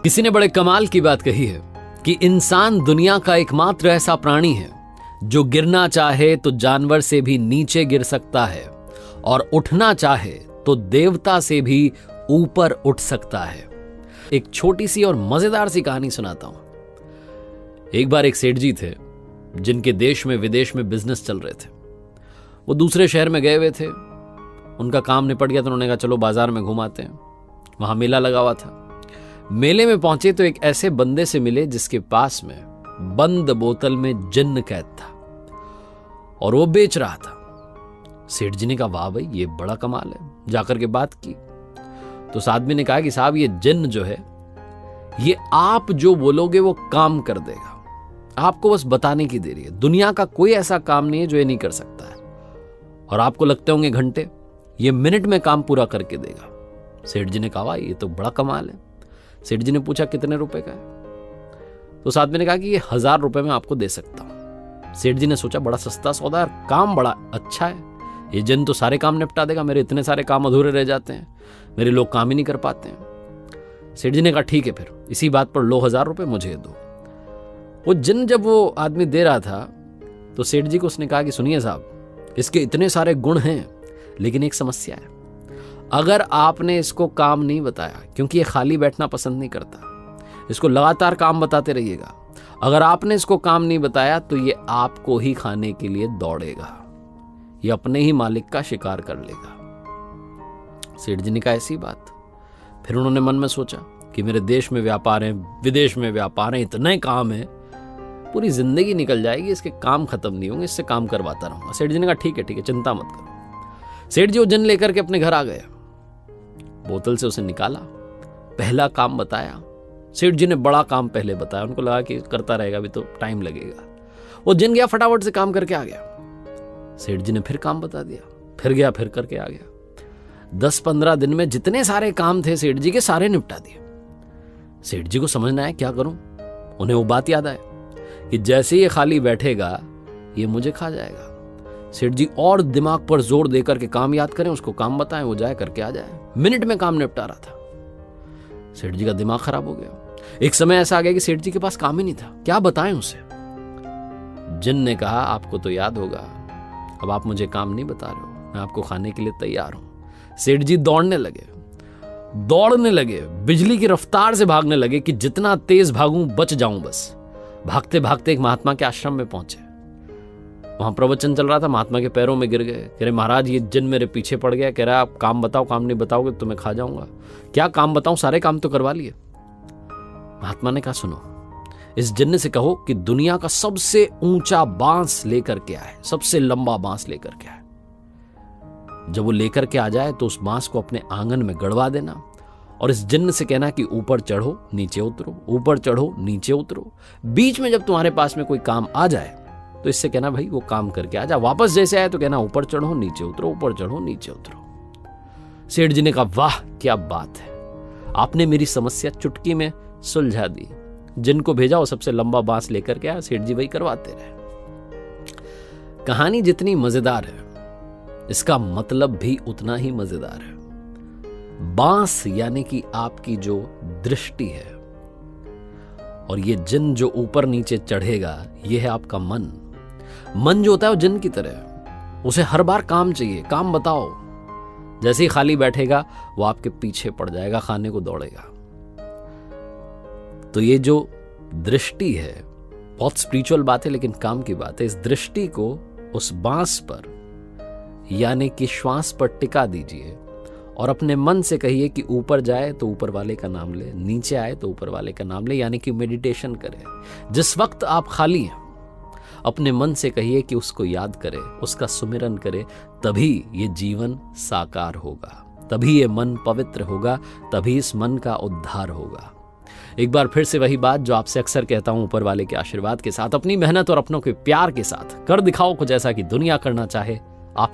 किसी ने बड़े कमाल की बात कही है कि इंसान दुनिया का एकमात्र ऐसा प्राणी है जो गिरना चाहे तो जानवर से भी नीचे गिर सकता है और उठना चाहे तो देवता से भी ऊपर उठ सकता है। एक छोटी सी और मजेदार सी कहानी सुनाता हूं। एक बार एक सेठ जी थे जिनके देश में विदेश में बिजनेस चल रहे थे। वो दूसरे शहर में गए हुए थे, उनका काम निपट गया तो उन्होंने कहा चलो बाजार में घुमाते हैं। वहां मेला लगा हुआ था। मेले में पहुंचे तो एक ऐसे बंदे से मिले जिसके पास में बंद बोतल में जिन्न कैद था और वो बेच रहा था। सेठ जी ने कहा वाह भाई ये बड़ा कमाल है। जाकर के बात की तो उस आदमी ने कहा कि साहब ये जिन्न जो है ये आप जो बोलोगे वो काम कर देगा, आपको बस बताने की देरी है। दुनिया का कोई ऐसा काम नहीं है जो ये नहीं कर सकता है और आपको लगते होंगे घंटे, ये मिनट में काम पूरा करके देगा। सेठ जी ने कहा वाह ये तो बड़ा कमाल है। सेठ जी ने पूछा कितने रुपए का है? तो उस आदमी ने कहा कि ये 1000 रुपए में आपको दे सकता हूं। सेठ जी ने सोचा बड़ा सस्ता सौदा है, काम बड़ा अच्छा है, ये जिन्न तो सारे काम निपटा देगा, मेरे इतने सारे काम अधूरे रह जाते हैं, मेरे लोग काम ही नहीं कर पाते हैं। सेठ जी ने कहा ठीक है फिर इसी बात पर लो 1000 रुपए मुझे दो। वो जिन्न जब वो आदमी दे रहा था तो सेठ जी को उसने कहा कि सुनिए साहब इसके इतने सारे गुण हैं लेकिन एक समस्या है। अगर आपने इसको काम नहीं बताया, क्योंकि ये खाली बैठना पसंद नहीं करता, इसको लगातार काम बताते रहिएगा। अगर आपने इसको काम नहीं बताया तो ये आपको ही खाने के लिए दौड़ेगा, ये अपने ही मालिक का शिकार कर लेगा। सेठ जी ने कहा ऐसी बात। फिर उन्होंने मन में सोचा कि मेरे देश में व्यापार है, विदेश में व्यापार है, इतने काम है, पूरी जिंदगी निकल जाएगी, इसके काम खत्म नहीं होंगे, इससे काम करवाता रहूंगा। सेठ जी ने कहा ठीक है चिंता मत करो। सेठ जी वो जिन्न लेकर के अपने घर आ गए, बोतल से उसे निकाला, पहला काम बताया। सेठ जी ने बड़ा काम पहले बताया, उनको लगा कि करता रहेगा अभी तो टाइम लगेगा। वो जिन्न गया फटाफट से काम करके आ गया। सेठ जी ने फिर काम बता दिया, फिर गया फिर करके आ गया। 10-15 दिन में जितने सारे काम थे सेठ जी के सारे निपटा दिए। सेठ जी को समझना है क्या करूं। उन्हें वो बात याद आए कि जैसे ये खाली बैठेगा ये मुझे खा जाएगा। सेठ जी और दिमाग पर जोर देकर के काम याद करें, उसको काम बताएं, वो जाए करके आ जाए। मिनट में काम निपटा रहा था। सेठ जी का दिमाग खराब हो गया। एक समय ऐसा आ गया कि सेठ जी के पास काम ही नहीं था, क्या बताएं उसे। जिन्न ने कहा आपको तो याद होगा, अब आप मुझे काम नहीं बता रहे हो, मैं आपको खाने के लिए तैयार हूं। सेठ जी दौड़ने लगे, बिजली की रफ्तार से भागने लगे कि जितना तेज भागूं बच जाऊं बस। भागते भागते एक महात्मा के आश्रम में पहुंचे। वहां प्रवचन चल रहा था, महात्मा के पैरों में गिर गए। कह रहे महाराज ये जिन्न मेरे पीछे पड़ गया, कह रहा आप काम बताओ, काम नहीं बताओगे तो मैं खा जाऊंगा। क्या काम बताऊं, सारे काम तो करवा लिए। महात्मा ने कहा सुनो, इस जिन्न से कहो कि दुनिया का सबसे ऊंचा बांस लेकर के आए, सबसे लंबा बांस लेकर के आए। जब वो लेकर के आ जाए तो उस बांस को अपने आंगन में गड़वा देना और इस जिन्न से कहना कि ऊपर चढ़ो नीचे उतरो, ऊपर चढ़ो नीचे उतरो। बीच में जब तुम्हारे पास में कोई काम आ जाए तो इससे कहना भाई वो काम करके आ जा। वापस जैसे आए तो कहना ऊपर चढ़ो नीचे उतरो, ऊपर चढ़ो नीचे उतरो। सेठ जी ने कहा वाह क्या बात है, आपने मेरी समस्या चुटकी में सुलझा दी। जिनको भेजा वो सबसे लंबा बांस लेकर के आया, सेठ जी वही करवाते रहे। कहानी जितनी मजेदार है इसका मतलब भी उतना ही मजेदार है। बांस यानी कि आपकी जो दृष्टि है और ये जिन्न जो ऊपर नीचे चढ़ेगा ये है आपका मन। मन जो होता है वो जिन्न की तरह, उसे हर बार काम चाहिए, काम बताओ। जैसे ही खाली बैठेगा वो आपके पीछे पड़ जाएगा, खाने को दौड़ेगा। तो ये जो दृष्टि है बहुत स्पिरिचुअल बात है लेकिन काम की बात है। इस दृष्टि को उस बांस पर यानी कि श्वास पर टिका दीजिए और अपने मन से कहिए कि ऊपर जाए तो ऊपर वाले का नाम ले, नीचे आए तो ऊपर वाले का नाम ले, यानी कि मेडिटेशन करें। जिस वक्त आप खाली हैं अपने मन से कहिए कि उसको याद करें, उसका सुमिरन करें, तभी ये जीवन साकार होगा, तभी ये मन पवित्र होगा, तभी इस मन का उद्धार होगा। एक बार फिर से वही बात जो आपसे अक्सर कहता हूं, ऊपर वाले के आशीर्वाद के साथ, अपनी मेहनत और अपनों के प्यार के साथ कर दिखाओ कुछ ऐसा कि दुनिया करना चाहे आपके